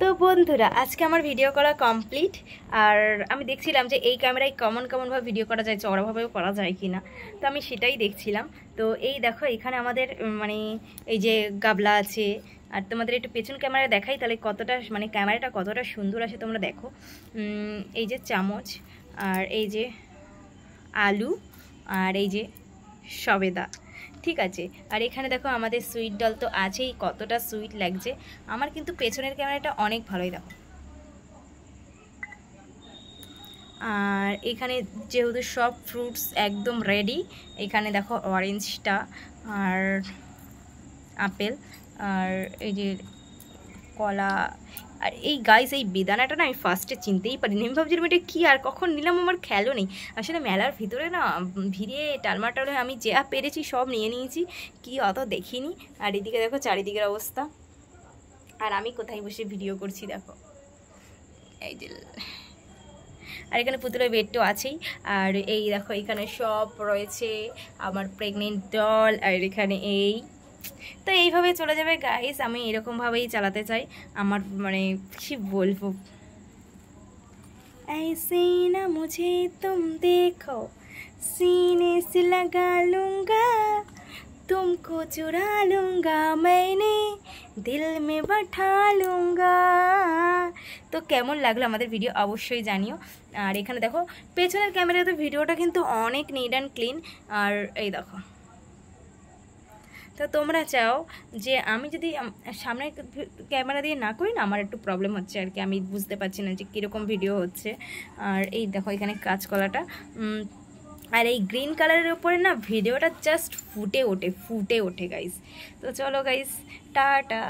তো বন্ধুরা আজকে আমার ভিডিও করা কমপ্লিট। আর আমি দেখছিলাম যে এই ক্যামেরায় কেমনভাবে ভিডিও করা যায়, চড়াভাবেও করা যায় কিনা। তো আমি সেটাই দেখছিলাম। তো এই দেখো এখানে আমাদের মানে এই যে গাবলা আছে। আর তোমাদের একটু পেছন ক্যামেরা দেখাই, তাহলে কতটা মানে ক্যামেরাটা কতটা সুন্দর আসে তোমরা দেখো। এই যে চামচ, আর এই যে আলু, আর এই যে সবেদা, ঠিক আছে। আর এখানে দেখো আমাদের সুইট ডল তো আছেই, কতটা সুইট লাগছে। আমার কিন্তু পেছনের ক্যামেরাটা অনেক ভালোই দেখো। আর এখানে যেহেতু সব ফ্রুটস একদম রেডি, এখানে দেখো অরেঞ্জটা আর আপেল আর এই যে কলা। আর এই গাইস এই বেদানাটা না আমি ফার্স্টে চিনতেই পারিনি, আমি ভাবছিলাম এটা কী আর কখন নিলাম, আমার খেয়ালও নেই। আসলে মেলার ভিতরে না ভিড়ে টালমাটাল হয়ে আমি যা পেরেছি সব নিয়ে নিয়েছি, কি অত দেখিনি। আর এদিকে দেখো চারিদিকের অবস্থা, আর আমি কোথায় বসে ভিডিও করছি দেখো, এই যে। আর এখানে পুতুলের বেডও আছেই। আর এই দেখো এখানে সব রয়েছে আমার প্রেগনেন্ট ডল। আর এখানে এই তো এইভাবে চলে যাবে গাইস, আমি এরকমভাবেই চালাতে চাই। আমার মানে কি বলবো, ऐसे ना मुझे तुम देखो सीने से लगा लूँगा तुमको चुरा लूँगा मैंने दिल में बैठा लूँगा। তো কেমন লাগলো আমাদের ভিডিও অবশ্যই জানিও। আর এখানে দেখো পেছনের ক্যামেরাতে ভিডিওটা কিন্তু অনেক নিট অ্যান্ড ক্লিন। আর এই দেখো, তো তোমরা চাও যে আমি যদি সামনের ক্যামেরা দিয়ে না করি না, আমার একটু প্রবলেম হচ্ছে আর কি, আমি বুঝতে পারছি না যে কীরকম ভিডিও হচ্ছে। আর এই দেখো এখানে কাঁচকলাটা, আর এই গ্রিন কালারের ওপরে না ভিডিওটা জাস্ট ফুটে ওঠে গাইস। তো চলো গাইস, টাটা।